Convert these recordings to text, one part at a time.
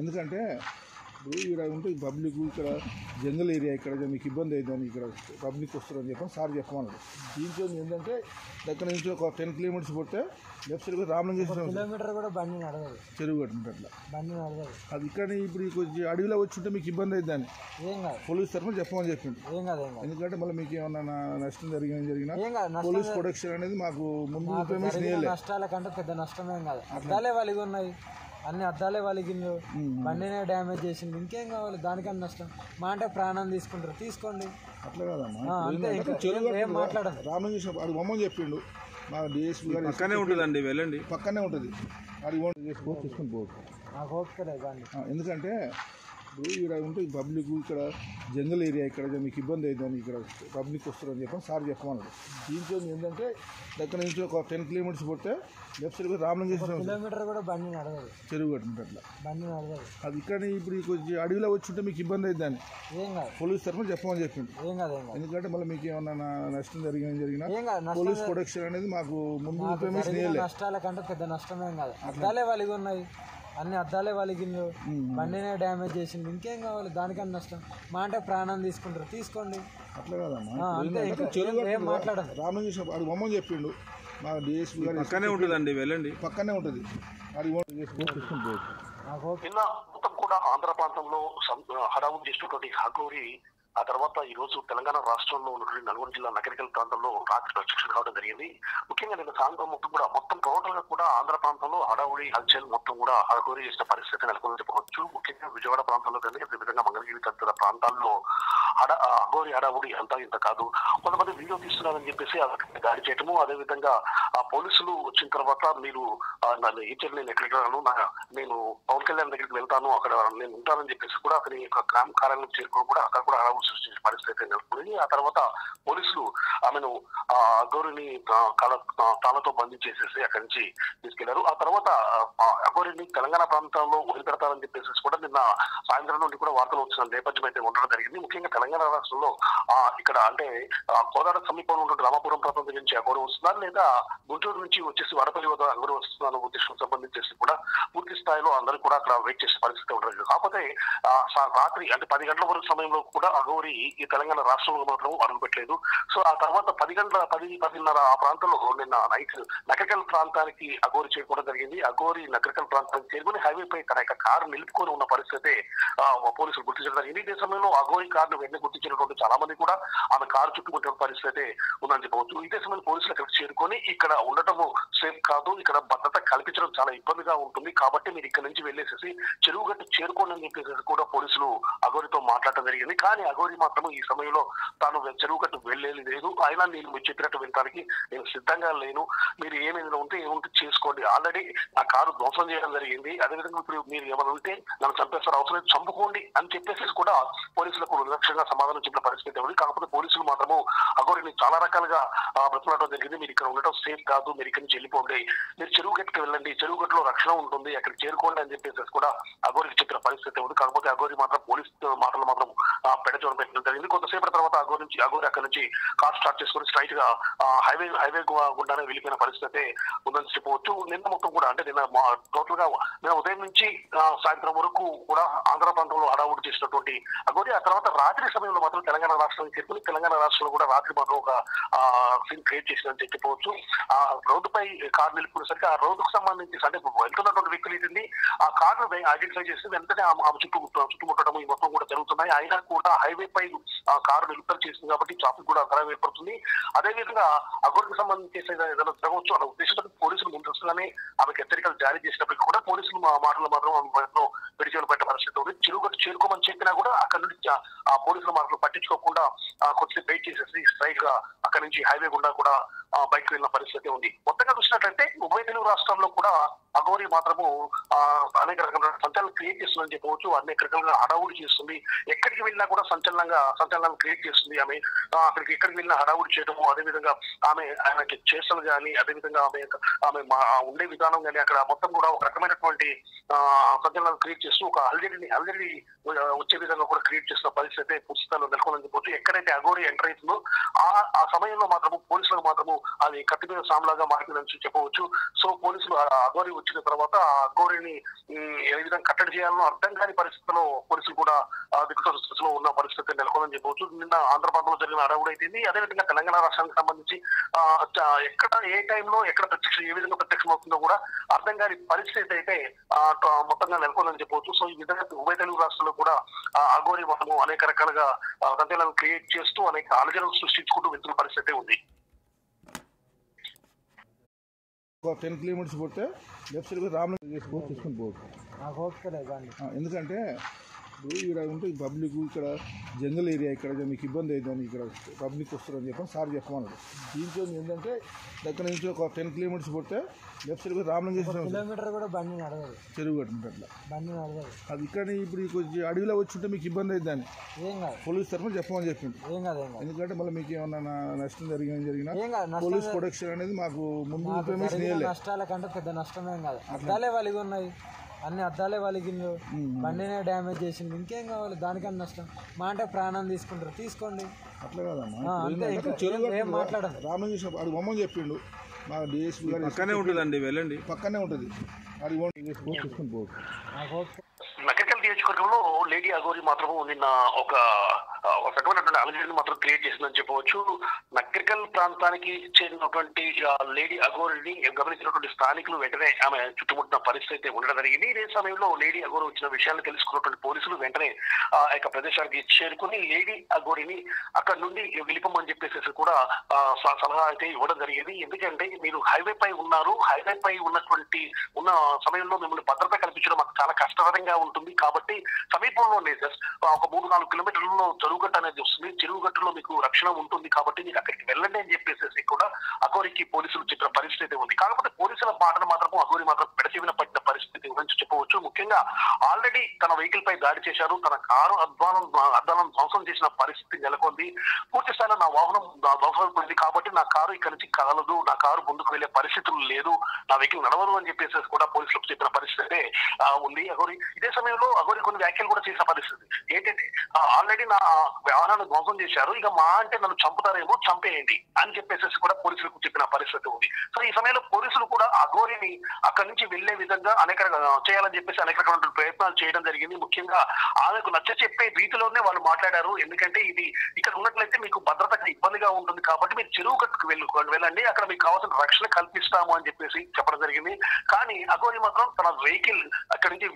ఎందుకంటే ఇప్పుడు ఇక్కడ ఉంటే పబ్లిక్ ఇక్కడ జంగల్ ఏరియా ఇక్కడ మీకు ఇబ్బంది అవుతుంది ఇక్కడ పబ్లిక్ వస్తారని చెప్పని సార్ చెప్పమన్నాడు. దీంట్లో ఏంటంటే దగ్గర నుంచి ఒక 10 కిలోమీటర్స్ పోతే లెఫ్ట్ సైడ్ రామలింగేశ్వరం కిలోమీటర్ కూడా బండి నడవదు, చెరువు కట్టినట్టు అట్లా బండి నడవదు. అది ఇక్కడ ఇప్పుడు కొంచెం అడవిలో వచ్చి ఉంటే మీకు ఇబ్బంది అవుతుందని ఏం కాదు, పోలీస్ తరఫున చెప్పమని చెప్పిండు. ఏం కాదు, ఎందుకంటే మళ్ళీ మీకు ఏమన్నా నష్టం జరిగినా పోలీస్ ప్రొటెక్షన్ అనేది మాకు ముందు ఇన్ఫర్మేషన్ ఇవ్వలేదు. నష్టాల కంటే పెద్ద నష్టమేం కాదు. అద్దాలే వలిగి ఉన్నాయి, అన్ని అద్దాలే వలిగిండు, బండినే డ్యామేజ్ చేసిండు, ఇంకేం కావాలి దానికన్నా నష్టం. మా అంటే ప్రాణం తీసుకుంటారు, తీసుకోండి. అట్లా కాదమ్మా, ఏం మాట్లాడండి. రామలింగేశ్వరం అది బొమ్మని చెప్పిండు. మా డిఎస్పీ గారు పక్కనే ఉంటుందండి, వెళ్ళండి, పక్కనే ఉంటుంది. అది తీసుకొని పోవచ్చు. నాకు ఓపిక లేదు బండి. ఎందుకంటే ఇప్పుడు ఇక్కడ ఉంటే పబ్లిక్ ఇక్కడ జంగల్ ఏరియా ఇక్కడ మీకు ఇబ్బంది అవుతుంది ఇక్కడ పబ్లిక్ వస్తారని చెప్పని సార్ చెప్పమన్నాడు. దీంట్లో ఏంటంటే దగ్గర నుంచి ఒక 10 కిలోమీటర్స్ పోతే లెఫ్ట్ సైడ్ రామలింగేశ్వరం కిలోమీటర్ కూడా బండి నడవదు, చెరువు కట్టినట్టు అట్లా బండి నడవదు. అది ఇక్కడ ఇప్పుడు కొంచెం అడవిలో వచ్చి ఉంటే మీకు ఇబ్బంది అవుతుందని ఏం కాదు, పోలీస్ తరఫున చెప్పమని చెప్పిండు. ఏం కాదు, ఎందుకంటే మళ్ళీ మీకు ఏమన్నా నష్టం జరిగినా పోలీస్ ప్రొటెక్షన్ అనేది మాకు ముందు ఇన్ఫర్మేషన్ ఇవ్వలేదు. నష్టాల కంటే పెద్ద నష్టమేం కాదు. అద్దాలే వలిగి ఉన్నాయి, అన్ని అద్దాలే వలిగిండు, బండినే డ్యామేజ్ చేసిండు, ఇంకేం కావాలి దానికన్నా నష్టం. మా అంటే ప్రాణం తీసుకుంటారు, తీసుకోండి. అట్లా కాదమ్మా, ఏం మాట్లాడండి. రామలింగేశ్వరం అది బొమ్మని చెప్పిండు. మా డిఎస్పీ గారు పక్కనే ఉంటుందండి, వెళ్ళండి, పక్కనే ఉంటుంది. అది తీసుకొని పోవచ్చు. నిన్న మొత్తం కూడా ఆంధ్ర ప్రాంతంలో హడావుడి చేసినటువంటి అఘోరి ఆ తర్వాత ఈ రోజు తెలంగాణ రాష్ట్రంలో ఉన్నటువంటి నల్గొండ జిల్లా నకరికల్ ప్రాంతంలో రాత్రి ప్రత్యక్షం కావడం జరిగింది. ముఖ్యంగా నిన్న సాయంత్రం మొత్తం టోటల్ గా కూడా ఆంధ్ర ప్రాంతంలో హడావుడి హల్చల్ మొత్తం కూడా అఘోరి చేసిన పరిస్థితి నెలకొని చెప్పవచ్చు. ముఖ్యంగా విజయవాడ ప్రాంతంలో కానీ అదేవిధంగా మంగళగిరి తదితర ప్రాంతాల్లో అఘోరి హడావుడి అంతా ఇంత కాదు. కొంతమంది వీడియో తీస్తున్నారని చెప్పేసి దాడి చేయటము, అదేవిధంగా ఆ పోలీసులు వచ్చిన తర్వాత మీరు నన్ను నేను ఎక్కడికి రాను, నేను పవన్ కళ్యాణ్ దగ్గరికి వెళ్తాను, అక్కడ నేను ఉంటానని చెప్పేసి కూడా అతని యొక్క గ్రామ కార్యాలయం చేరుకొని కూడా అక్కడ కూడా హడావుడి సృష్టించే పరిస్థితి నెలకొంది. ఆ తర్వాత పోలీసులు ఆమెను అఘోరిని తాళతో బంధించేసేసి అక్కడి నుంచి తీసుకెళ్లారు. ఆ తర్వాత అఘోరిని తెలంగాణ ప్రాంతంలో వదిలిపెడతారని చెప్పేసి కూడా నిన్న సాయంత్రం నుండి కూడా వార్తలు వచ్చిన నేపథ్యం అయితే ఉండడం జరిగింది. ముఖ్యంగా తెలంగాణ రాష్ట్రంలో ఇక్కడ అంటే కోదాడ సమీపంలో ఉన్న రామాపురం ప్రాంతం దగ్గర నుంచి అఘోరి వస్తున్నారు, లేదా గుంటూరు నుంచి వచ్చేసి వడపల్లి వద్ద అఘోరి వస్తున్నారు ఉద్దేశం సంబంధించేసి కూడా పూర్తి స్థాయిలో అందరూ కూడా అక్కడ వెయిట్ చేసే పరిస్థితి ఉండదు. కాకపోతే రాత్రి అంటే 10 గంటల వరకు సమయంలో కూడా అఘోరి ఈ తెలంగాణ రాష్ట్రంలో మాత్రం అడుగు పెట్టలేదు. సో ఆ తర్వాత 10:30 ఆ ప్రాంతంలో నిన్న నైట్ నకరికల్ ప్రాంతానికి అఘోరి చేరుకోవడం జరిగింది. అఘోరి నకరికల్ ప్రాంతానికి చేరుకుని హైవే పై తన యొక్క కారు నిలుపుకొని ఉన్న పరిస్థితి పోలీసులు గుర్తించడం జరిగింది. ఇదే సమయంలో అఘోరి కారును వెంటనే గుర్తించినటువంటి చాలా మంది కూడా ఆమె కారు చుట్టుముట్టిన పరిస్థితి ఉందని చెప్పవచ్చు. ఇదే సమయంలో పోలీసులు అక్కడికి చేరుకొని ఇక్కడ ఉండటము సేఫ్ కాదు, ఇక్కడ భద్రత కల్పించడం చాలా ఇబ్బందిగా ఉంటుంది, కాబట్టి మీరు ఇక్కడ నుంచి వెళ్ళేసేసి చెరువు గట్టు చేరుకోండి అని చెప్పేసి కూడా పోలీసులు అఘోరితో మాట్లాడటం జరిగింది. కానీ అఘోరి మాత్రం ఈ సమయంలో తాను చెరువు గట్టు వెళ్ళేది లేదు, అయినా నేను మీరు చెప్పినట్టు వెళ్ళడానికి నేను సిద్ధంగా లేను, మీరు ఏమైనా ఉంటే ఏముంటే చేసుకోండి, ఆల్రెడీ నా కారు ధ్వంసం చేయడం జరిగింది, అదేవిధంగా ఇప్పుడు మీరు ఏమైనా ఉంటే నన్ను చంపేస్తారు, అవసరం చంపుకోండి అని చెప్పేసి కూడా పోలీసులకు నిర్లక్ష్యంగా సమాధానం చెప్పిన పరిస్థితి ఉంది. కాకపోతే పోలీసులు మాత్రము అఘోరిని చాలా రకాలుగా బ్రతిమలాడడం జరిగింది. మీరు ఇక్కడ ఉండటం సేఫ్ కాదు, మీరు ఇక్కడ నుంచి వెళ్ళిపోండి, మీరు చెరువు గట్టుకు వెళ్ళండి, చెరువు గట్టులో రక్షణ ఉంటుంది, అక్కడికి చేరుకోండి అని చెప్పేసి కూడా అఘోరికి చెప్పిన పరిస్థితి ఉంది. కాకపోతే అఘోరి మాత్రం పోలీస్ మాటలు మాత్రం పెడచోడం పెట్టడం జరిగింది. కొంతసేపటి తర్వాత అఘోరి అక్కడి నుంచి కార్ స్టార్ట్ చేసుకుని స్ట్రైట్ గా హైవే గుండానే వెళ్ళిపోయిన పరిస్థితి ఉందని చెప్పవచ్చు. నిన్న మొత్తం కూడా అంటే నిన్న టోటల్ గా నిన్న ఉదయం నుంచి సాయంత్రం వరకు కూడా ఆంధ్ర ప్రాంతంలో హడావుడి చేసినటువంటి అఘోరి ఆ తర్వాత రాత్రి సమయంలో మాత్రం తెలంగాణ రాష్ట్రానికి చేరుకుని తెలంగాణ రాష్ట్రంలో కూడా రాత్రి మాత్రం ఒక సీన్ క్రియేట్ చేసిందని చెప్పవచ్చు. ఆ రోడ్డుపై కారు నిలుపుకునేసరికి ఆ రోడ్డుకు సంబంధించి అంటే వెళ్తున్నటువంటి వ్యక్తులు ఏంటండి ఆ కారును ఐడెంటిఫై చేసి వెంటనే ఆమె చుట్టుముట్టడం ఈ మొత్తం కూడా జరుగుతున్నాయి. అయినా కూడా హైవే పై కారు నిలుపుదల చేసింది కాబట్టి ట్రాఫిక్ కూడా అంతరాయం ఏర్పడుతుంది. అదేవిధంగా అఘోరికి సంబంధించి ఏదైనా జరగవచ్చు అన్న ఉద్దేశంతో పోలీసులు ముందస్తుగానే ఆమెకు హెచ్చరికలు జారీ చేసినప్పటికీ కూడా పోలీసులు మాటలు మాత్రం విడిచేలు పెట్టే పరిస్థితి ఉంది. చెరువుగట్టు చేరుకోమని చెప్పినా కూడా అక్కడ నుంచి ఆ పోలీసుల మాటలు పట్టించుకోకుండా కొద్దిసేపు వెయిట్ చేసేసి స్ట్రైట్ గా అక్కడి నుంచి హైవే గుండా కూడా బయటకు వెళ్ళిన పరిస్థితి ఉంది. మొత్తంగా చూసినట్లయితే ఉభయ తెలుగు రాష్ట్రాల్లో కూడా అఘోరి మాత్రము అనేక రకాల సంచలనం క్రియేట్ చేస్తుందని చెప్పవచ్చు. అనేక రకాలుగా హడావుడి చేస్తుంది, ఎక్కడికి వెళ్ళినా కూడా సంచలనం క్రియేట్ చేస్తుంది. ఆమె అక్కడికి ఎక్కడికి వెళ్ళినా హడావుడి చేయడము, అదేవిధంగా ఆమెకి చేష్టలు కానీ అదేవిధంగా ఆమె ఉండే విధానం కానీ అక్కడ మొత్తం కూడా ఒక రకమైనటువంటి సంచలనం క్రియేట్ చేస్తూ ఒక అల్జడిని వచ్చే విధంగా కూడా క్రియేట్ చేస్తున్న పరిస్థితి పుస్తకాలు నెలకొందని చెప్పవచ్చు. ఎక్కడైతే అఘోరి ఎంటర్ అవుతుందో ఆ సమయంలో మాత్రము పోలీసులకు మాత్రము అది కత్తి మీద సాంలాగా మారిందని చెప్పవచ్చు. సో పోలీసులు అఘోరి వచ్చిన తర్వాత ఆ అఘోరిని ఏ విధంగా కట్టడి చేయాలనో అర్థం కాని పరిస్థితిలో పోలీసులు కూడా దిక్కుతో స్థితిలో ఉన్న పరిస్థితి నెలకొందని చెప్పవచ్చు. నిన్న ఆంధ్రప్రదేశ్లో జరిగిన అడవుడు అయితేంది, అదేవిధంగా తెలంగాణ రాష్ట్రానికి సంబంధించి ఎక్కడ ఏ టైంలో ఎక్కడ ఏ విధంగా ప్రత్యక్షం అవుతుందో కూడా అర్థం కాని పరిస్థితి అయితే మొత్తంగా నెలకొందని చెప్పవచ్చు. సో ఈ విధంగా ఉభయ తెలుగు రాష్ట్రాల్లో కూడా అఘోరి వాహనం అనేక రకాలుగా దంతెలను క్రియేట్ చేస్తూ అనేక ఆలోచనలు సృష్టించుకుంటూ వెళ్తున్న పరిస్థితి ఉంది. ఒక 10 కిలోమీటర్స్ పోతే లెఫ్ట్ సైడ్ రామలింగ చేసుకోవచ్చు, తీసుకుని పోవచ్చు. ఎందుకంటే ఇప్పుడు ఇక్కడ ఉంటే పబ్లిక్ ఇక్కడ జంగల్ ఏరియా ఇక్కడ మీకు ఇబ్బంది అవుతుందని ఇక్కడ పబ్లిక్ వస్తారని చెప్పని సార్ చెప్పమన్నాడు. దీంట్లో ఏంటంటే దగ్గర నుంచి ఒక 10 కిలోమీటర్స్ పోతే లెఫ్ట్ సైడ్ రామలింగేశ్వరం కిలోమీటర్ కూడా బండి నడవదు, చెరువు కట్టినట్టు అట్లా బండి నడవదు. అది ఇక్కడ ఇప్పుడు కొంచెం అడవిలో వచ్చి ఉంటే మీకు ఇబ్బంది అవుతుందని పోలీస్ తరఫున చెప్పమని చెప్పిండు. ఎందుకంటే మళ్ళీ మీకు ఏమన్నా నష్టం జరిగినా పోలీస్ ప్రొటెక్షన్ అనేది మాకు ముందు ఇన్ఫర్మేషన్ ఇవ్వలేదు. నష్టాల కంటే పెద్ద నష్టమేం కాదు, అద్దాలే వాళ్ళకి ఉన్నాయి, అన్ని అద్దాలే వాళ్ళకి బండినే డ్యామేజ్ చేసింది, ఇంకేం కావాలి దానికన్నా నష్టం. మా అంటే ప్రాణం తీసుకుంటారు, తీసుకోండి. అట్లా కాదమ్మా, చెరువు మాట్లాడండి. రామలింగేశ్వరం అది బొమ్మని చెప్పిండు, మా డిఎస్పీ గారు పక్కనే ఉంటుందండి, వెళ్ళండి, పక్కనే ఉంటుంది. అది తీసుకుని పోవచ్చు. నకరికల్ నియోజకవర్గంలో లేడీ అఘోరి మాత్రము నిన్న ఒక రకమైనటువంటి అలజడిని మాత్రం క్రియేట్ చేసిందని చెప్పవచ్చు. నకరికల్ ప్రాంతానికి చెందినటువంటి లేడీ అఘోరిని గమనించినటువంటి స్థానికులు వెంటనే ఆమె చుట్టుముట్టిన పరిస్థితి ఉండడం జరిగింది. ఇదే సమయంలో లేడీ అఘోరి వచ్చిన విషయాన్ని తెలుసుకున్నటువంటి పోలీసులు వెంటనే ఆ యొక్క ప్రదేశానికి చేరుకుని లేడీ అఘోరిని అక్కడ నుండి వెళ్ళిపోమని చెప్పేసి కూడా సలహా అయితే ఇవ్వడం జరిగింది. ఎందుకంటే మీరు హైవే పై ఉన్నారు, హైవే పై ఉన్న సమయంలో మిమ్మల్ని భద్రత కల్పించడం మాకు చాలా కష్టతరంగా ఉంటుంది. కాబట్టి సమీపంలోనే ఒక 3-4 కిలోమీటర్లలో చెరువుగట్ట అనేది వస్తుంది, చెరువుగట్టులో మీకు రక్షణ ఉంటుంది, కాబట్టి మీకు అక్కడికి వెళ్ళండి అని చెప్పేసి కూడా అఘోరికి పోలీసులు చెప్పిన పరిస్థితి ఉంది. కాకపోతే పోలీసుల మాటను మాత్రం అఘోరి మాత్రం పెడచెవిన పడిన పరిస్థితి గురించి చెప్పవచ్చు. ముఖ్యంగా ఆల్రెడీ తన వెహికల్ పై దాడి చేశారు, తన కారు అద్దాలను ధ్వంసం చేసిన పరిస్థితి నెలకొంది. పూర్తి స్థాయిలో నా వాహనం ధ్వంసమైపోయింది, కాబట్టి నా కారు ఇక్కడి నుంచి కదలదు, నా కారు ముందుకు వెళ్లే పరిస్థితులు లేదు, నా వెహికల్ నడవదు అని చెప్పేసి కూడా పోలీసులకు చెప్పిన పరిస్థితి ఉంది అఘోరి. ఇదే సమయంలో అఘోరి కొన్ని వ్యాఖ్యలు కూడా చేసిన పరిస్థితి ఏంటంటే, ఆల్రెడీ నా వాహనాన్ని ధ్వంసం చేశారు, ఇక మా అంటే నన్ను చంపుతారేమో, చంపేయండి అని చెప్పేసి కూడా పోలీసులకు చెప్పిన పరిస్థితి ఉంది. సో ఈ సమయంలో పోలీసులు కూడా అఘోరిని అక్కడి నుంచి వెళ్లే విధంగా అనేక చేయాలని చెప్పేసి అనేక రకమైన ప్రయత్నాలు చేయడం జరిగింది. ముఖ్యంగా ఆమెకు నచ్చ చెప్పే రీతిలోనే వాళ్ళు మాట్లాడారు. ఎందుకంటే ఇది ఇక్కడ ఉన్నట్లయితే మీకు భద్రతకు ఇబ్బందిగా ఉంటుంది, కాబట్టి మీరు చెరువు కట్టుకు వెళ్ళండి, అక్కడ మీకు కావాల్సిన రక్షణ కల్పిస్తాము అని చెప్పేసి చెప్పడం జరిగింది. కానీ అఘోరి మాత్రం తన వెహికల్ అక్కడి నుంచి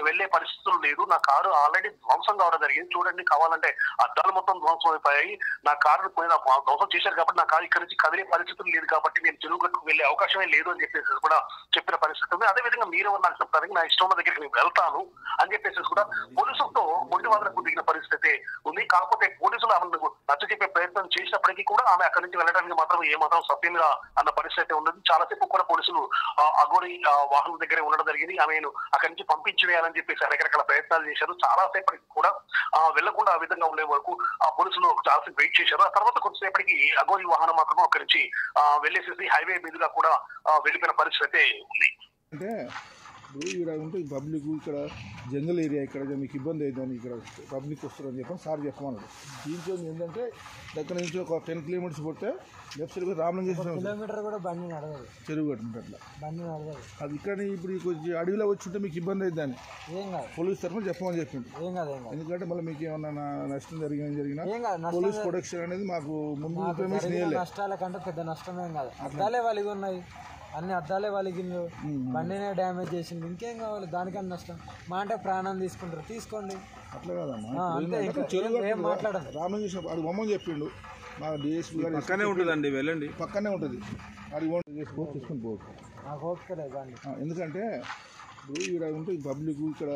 వెళ్లే పరిస్థితులు లేదు, నా కారు ఆల్రెడీ ధ్వంసం కావడం జరిగింది, చూడండి కావాలంటే అద్దాలు మొత్తం ధ్వంసం అయిపోయాయి, నా కారు ధ్వంసం చేశారు కాబట్టి నా కారు ఇక్కడి నుంచి కదిలే పరిస్థితులు లేదు, కాబట్టి నేను చెరువు కట్టుకు వెళ్లే అవకాశమే లేదు అని చెప్పేసి కూడా చెప్పిన పరిస్థితి ఉంది. అదేవిధంగా మీరు నాకు చెప్తారు, నా ఇష్టం దగ్గరికి నేను వెళ్తాను అని చెప్పేసి కూడా పోలీసులతో మొండి వాదనకు దిగిన పరిస్థితి ఉంది. కాకపోతే పోలీసులు ఆమెను నచ్చ చెప్పే ప్రయత్నం చేసినప్పటికీ కూడా ఆమె అక్కడి నుంచి వెళ్ళడానికి మాత్రం ఏమాత్రం సత్యంగా అన్న పరిస్థితి ఉండదు. చాలాసేపు కూడా పోలీసులు అఘోరి వాహనం దగ్గరే ఉండడం జరిగింది. ఆమెను అక్కడి నుంచి పంపించేయాలని చెప్పేసి అనేక రకాల ప్రయత్నాలు చేశారు. చాలాసేపటికి కూడా వెళ్లకుండా ఆ విధంగా ఉండే వరకు ఆ పోలీసులు చాలాసేపు వెయిట్ చేశారు. ఆ తర్వాత కొంతసేపటికి అఘోరి వాహనం మాత్రం అక్కడి నుంచి వెళ్లేసేసి హైవే మీదుగా కూడా వెళ్ళిపోయిన పరిస్థితి ఉంది. అంటే ఇప్పుడు ఇక్కడ ఉంటే పబ్లిక్ ఇక్కడ జంగల్ ఏరియా ఇక్కడ మీకు ఇబ్బంది అవుతుందని ఇక్కడ పబ్లిక్ వస్తారని చెప్పని సార్ చెప్పమన్నాడు. దీంట్లో ఏంటంటే దగ్గర నుంచి ఒక 10 కిలోమీటర్స్ పోతే లెఫ్ట్ సైడ్ రామలింగేశ్వరం కిలోమీటర్ కూడా బండి నడవదు, చెరువు కట్టినట్టు అట్లా బండి నడవదు. అది ఇక్కడ ఇప్పుడు కొంచెం అడవిలో వచ్చి ఉంటే మీకు ఇబ్బంది అవుతుందని పోలీస్ తరఫున చెప్పమని చెప్పిండు. ఎందుకంటే మళ్ళీ మీకు ఏమన్నా నష్టం జరిగినా పోలీస్ ప్రొటెక్షన్ అనేది మాకు ముందు ఇన్ఫర్మేషన్ ఇవ్వలేదు. నష్టాల కంటే పెద్ద నష్టమేం కాదు, అద్దాలే వాళ్ళకి ఉన్నాయి, అన్ని అద్దాలే వాళ్ళకి బండినే డ్యామేజ్ చేసింది, ఇంకేం కావాలి దానికన్నా నష్టం. మా అంటే ప్రాణం తీసుకుంటారు, తీసుకోండి. అట్లా కాదమ్మా, చెరువు మాట్లాడండి. రామలింగేశ్వరం అది బొమ్మని చెప్పిండు, మా డిఎస్పీ గారు పక్కనే ఉంటుందండి, వెళ్ళండి, పక్కనే ఉంటుంది. అది తీసుకుని పోవచ్చు. ఎందుకంటే ఇప్పుడు ఇక్కడ ఉంటే పబ్లిక్ ఇక్కడ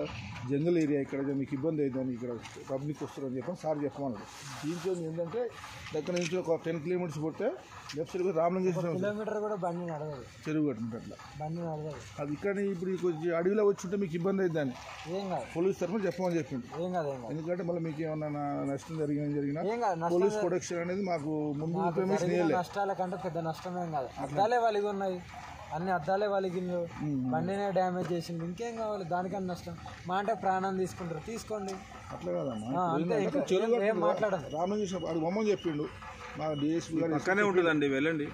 జంగల్ ఏరియా ఇక్కడ మీకు ఇబ్బంది అవుతుందని ఇక్కడ పబ్లిక్ వస్తారని చెప్పని సార్ చెప్పమన్నాడు. దీంట్లో ఏంటంటే దగ్గర నుంచి ఒక 10 కిలోమీటర్స్ పోతే లెఫ్ట్ సైడ్ రామలింగేశ్వరం కిలోమీటర్ కూడా బండి నడవదు, చెరువు కట్టినట్టు అట్లా బండి నడవదు. అది ఇక్కడ ఇప్పుడు కొంచెం అడవిలో వచ్చి ఉంటే మీకు ఇబ్బంది అవుతుందని పోలీస్ తరఫున చెప్పమని చెప్పిండు. ఎందుకంటే మళ్ళీ మీకు ఏమన్నా నష్టం జరిగినా పోలీస్ ప్రొటెక్షన్ అనేది మాకు ముందు ఇన్ఫర్మేషన్ ఇవ్వలేదు. నష్టాల కంటే పెద్ద నష్టమేం కాదు, అద్దాలే వాళ్ళకి ఉన్నాయి, అన్ని అద్దాలే వాళ్ళకి బండినే డ్యామేజ్ చేసింది, ఇంకేం కావాలి దానికన్నా నష్టం. మా అంటే ప్రాణం తీసుకుంటారు, తీసుకోండి. అట్లా కాదమ్మా, చెరువు మాట్లాడండి. రామలింగేశ్వరం అది బొమ్మని చెప్పిండు, మా డిఎస్పీ గారు పక్కనే ఉంటుందండి, వెళ్ళండి.